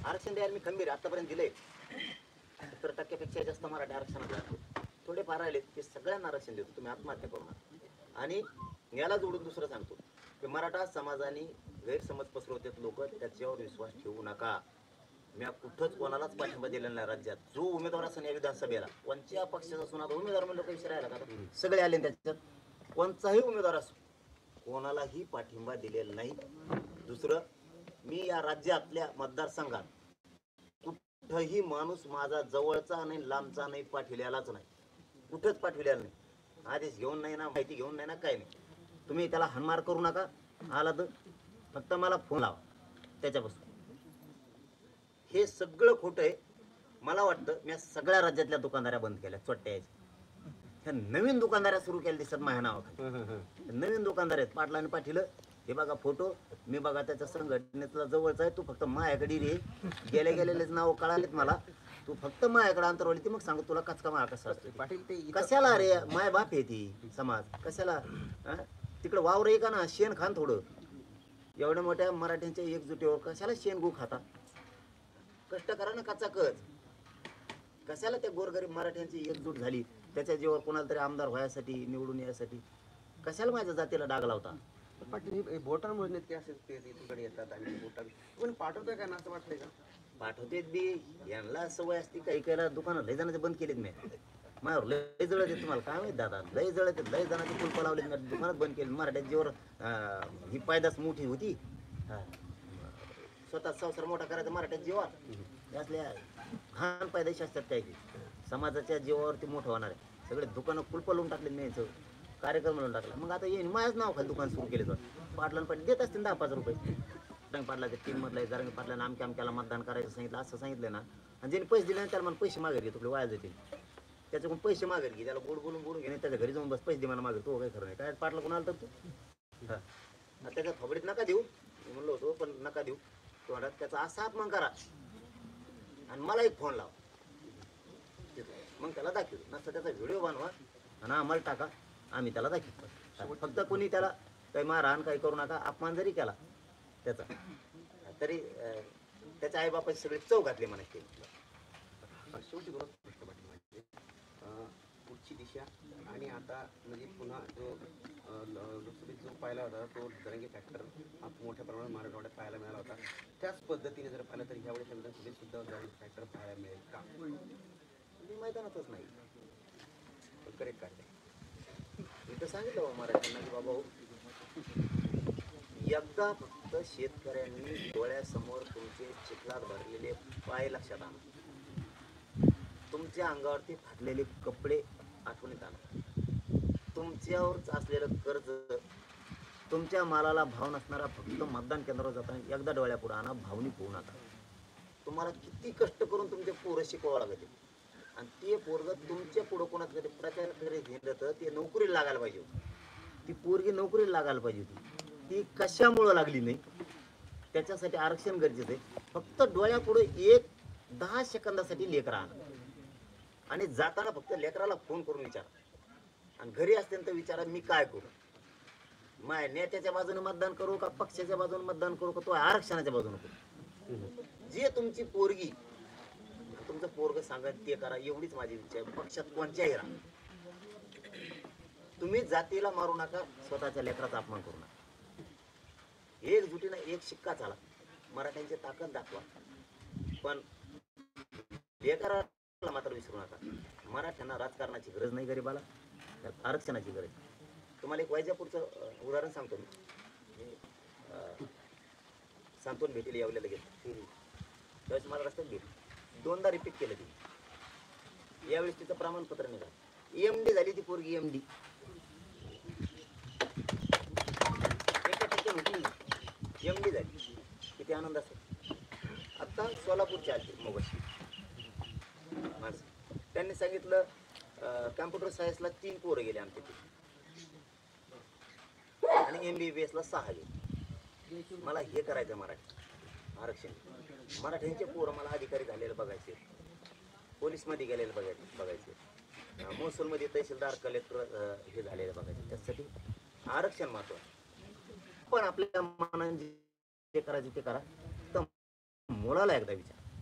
आरक्षण द्यायला मी खंबीर आतापर्यंत दिलंय. 70% जास्त मराठी आरक्षणाला थोडेफार राहिले ते सगळ्यांना आरक्षण देतो. तुम्ही आत्महत्या करू नका. आणि याला जोडून दुसरं सांगतो की मराठा समाजाने गैरसमज पसरवतात लोक, त्याच्यावर विश्वास ठेवू नका. मी कुठंच कोणालाच पाठिंबा दिलेला नाही. राज्यात जो उमेदवार असेल या विधानसभेला कोणत्या पक्षाचा असून, आता उमेदवार म्हणलं काही राहिला का, सगळे आले त्याच्यात. कोणताही उमेदवार असो कोणालाही पाठिंबा दिलेला नाही. दुसरं, मी या राज्यातल्या मतदारसंघात कुठंही माणूस माझा जवळचा नाही लांबचा नाही पाठविलेलाच नाही. कुठंच पाठविलेला नाही. आदेश घेऊन नाही ना, माहिती घेऊन नाही ना, काय नाही. तुम्ही त्याला हानमार करू नका. आला तर फक्त मला फोन लावा त्याच्यापासून. हे सगळं खोटं आहे. मला वाटतं मी सगळ्या राज्यातल्या दुकानदाऱ्या बंद केल्या चोट्ट्या यायच्या. ह्या नवीन दुकानदाऱ्या सुरू केल्या दिसत माझ्या नावाखाली. नवीन दुकानदार आहेत. पाटलाने पाठीलं हे बघा फोटो, मी बघा त्याच्या संघटनेतला जवळचा आहे. तू फक्त माझ्याकडे रे, गेल्या गेलेलेच नाव कळालेत मला. तू फक्त माझ्याकडे अंतरवली ती, मग सांगू तुला कचका मा कसा असतो. पाटील कशाला रे, माय बाप आहे ती समाज, कशाला तिकडे वावर आहे का ना, शेण खान थोडं. एवढ्या मोठ्या मराठ्यांच्या एकजुटीवर कशाला शेण गो खाता. कष्ट करा ना कचाकच. कशाला त्या गोरगरीब मराठ्यांची एकजूट झाली त्याच्या जीवावर कोणाला तरी आमदार व्हायसाठी निवडून यायसाठी कशाला माझ्या जातीला डाग लावता. पाटील बोटांमुळे ते असेल ते तिकडे येतात आणि बोटां पण पाठवतोय का ना असं वाटतंय का. पाठवतेत बी. यांना सवय असते काही काहीला दुकानं लय जणांचे बंद केलेत मी. माझ्यावर लय जळत येत. तुम्हाला काय माहित दादा, लय जळत येत. लय जणांची कुलपं लावलेत मी, दुकानात बंद केली. मराठ्याच्या जीवावर ही पायदास मोठी होती. स्वतः संसार मोठा करायचा मराठ्याच्या जीवावर. असल्या घाण पायदाशी असतात काही समाजाच्या जीवावरती मोठं होणार आहे. सगळे दुकानं कुलपं लावून टाकले मी, याचं कार्यक्रम म्हणून टाकला. मग आता येईन माझ्याच नाव खाली दुकान सुरू केले. तर पाटलांना पाटील देत असतील 10-5 रुपये. जरंगे पाटलाच्या टीममधला जरंगे पाटलांना आमक्याला मतदान करायचं सांगितलं, असं सांगितलं ना, आणि ज्यांनी पैसे दिले ना त्याला मला पैसे मागे घे, तुकडे वाया जातील. त्याच्याकडून पैसे मागे घे, त्याला गोड बोलून घेणे, त्याच्या घरी जाऊन बस पैसे दे मला मागे. तो काही खरं नाही. काय पाटला कोण आलं तर तू त्याच्या थोबडीत नका देऊ म्हणलो होतो, पण नका देऊ. तोंडात त्याचा असा अपमान करा आणि मला एक फोन लावा, मग त्याला दाखवू. नसतं त्याचा व्हिडिओ बनवा आणि आम्हाला टाका, आम्ही त्याला दाखवतो. फक्त कोणी त्याला काही मारहाण काही करू नका. अपमान जरी केला त्याचा तरी त्याच्या आईबापाची सगळे चव घातले म्हणायचे. शेवटी बरोबर प्रश्न पाटील म्हणजे पुढची दिशा आणि आता म्हणजे पुन्हा जो लोकसभेत जो पाहिला होता तो जरंगे फॅक्टर हा मोठ्या प्रमाणात मराठवाड्यात पाहायला मिळाला होता. त्याच पद्धतीने जर पाहिलं तर ह्यावेळेस विधानसभेत सुद्धा जरंगे फॅक्टर पाहायला मिळेल का. मैदानातच नाही करेक्ट काढले. इथं सांगितलं बाबा मराठ्यांना की बाबा एकदा फक्त शेतकऱ्यांनी डोळ्यासमोर तुमचे चिखलात भरलेले पाय लक्षात आणा. तुमच्या अंगावरती फाटलेले कपडे आठवणीत आणा. तुमच्यावर असलेलं कर्ज, तुमच्या मालाला भाव नसणारा फक्त मतदान केंद्रावर जाताना एकदा डोळ्यापुढे आणा. भावनिक होऊ नका. तुम्हाला किती कष्ट करून तुमचे पोरं शिकवावं लागते आणि ते पोरग तुमच्या पुढं कोणाच तरी प्रचार करीत गेलं तर ते नोकरीला लागायला पाहिजे होती. ती पोरगी नोकरीला लागायला पाहिजे होती. ती कशामुळं लागली नाही त्याच्यासाठी आरक्षण गरजेचं आहे. फक्त डोळ्यापुढे 10 सेकंदासाठी लेकरं आणा आणि जाताना फक्त लेकराला फोन करून विचारा आणि घरी असतील तर विचारा मी काय करू. माय नेत्याच्या बाजूने मतदान करू का पक्षाच्या बाजूने मतदान करू का तो आरक्षणाच्या बाजूने करू. जे तुमची पोरगी तुमचं पोरग सांगत ते करा, एवढीच माझी इच्छा आहे. पक्षात कोणत्याही राहा. तुम्ही जातीला मारू नका, स्वतःच्या लेकराचा अपमान करू नका. एकजुटीनं एक शिक्का चाला. मराठ्यांची ताकद दाखवा, पण लेकराला मात्र विसरू नका. मराठ्यांना राजकारणाची गरज नाही गरीबाला, आरक्षणाची गरज. तुम्हाला एक वैजापूरचं उदाहरण सांगतो मी. सांत्वन भेटीला यावले लगेच त्यावेळेस मला रस्त्यात भेटली. 2दा रिपीट केलं ती. यावेळेस तिचं प्रमाणपत्र निघालं. EMD झाली ती पोरगी. EMD 1% होती. EMD झाली. किती आनंद असेल. आता सोलापूरच्या आली मोबाईल माणसं. त्यांनी सांगितलं कॅम्प्युटर सायन्सला 3 पोरं गेले आमच्या आणि MBBS ला 6 गेले. मला हे करायचं मराठी आरक्षण. मराठ्यांचे पोरं मला अधिकारी झालेले बघायचे, पोलीसमध्ये गेलेले बघायचे, महसूलमध्ये तहसीलदार कलेक्टर हे झालेले बघायचे. त्यासाठी आरक्षण महत्त्वाचं. पण आपल्या मनाने जे करायचे ते करा. तर मुलाला एकदा विचार.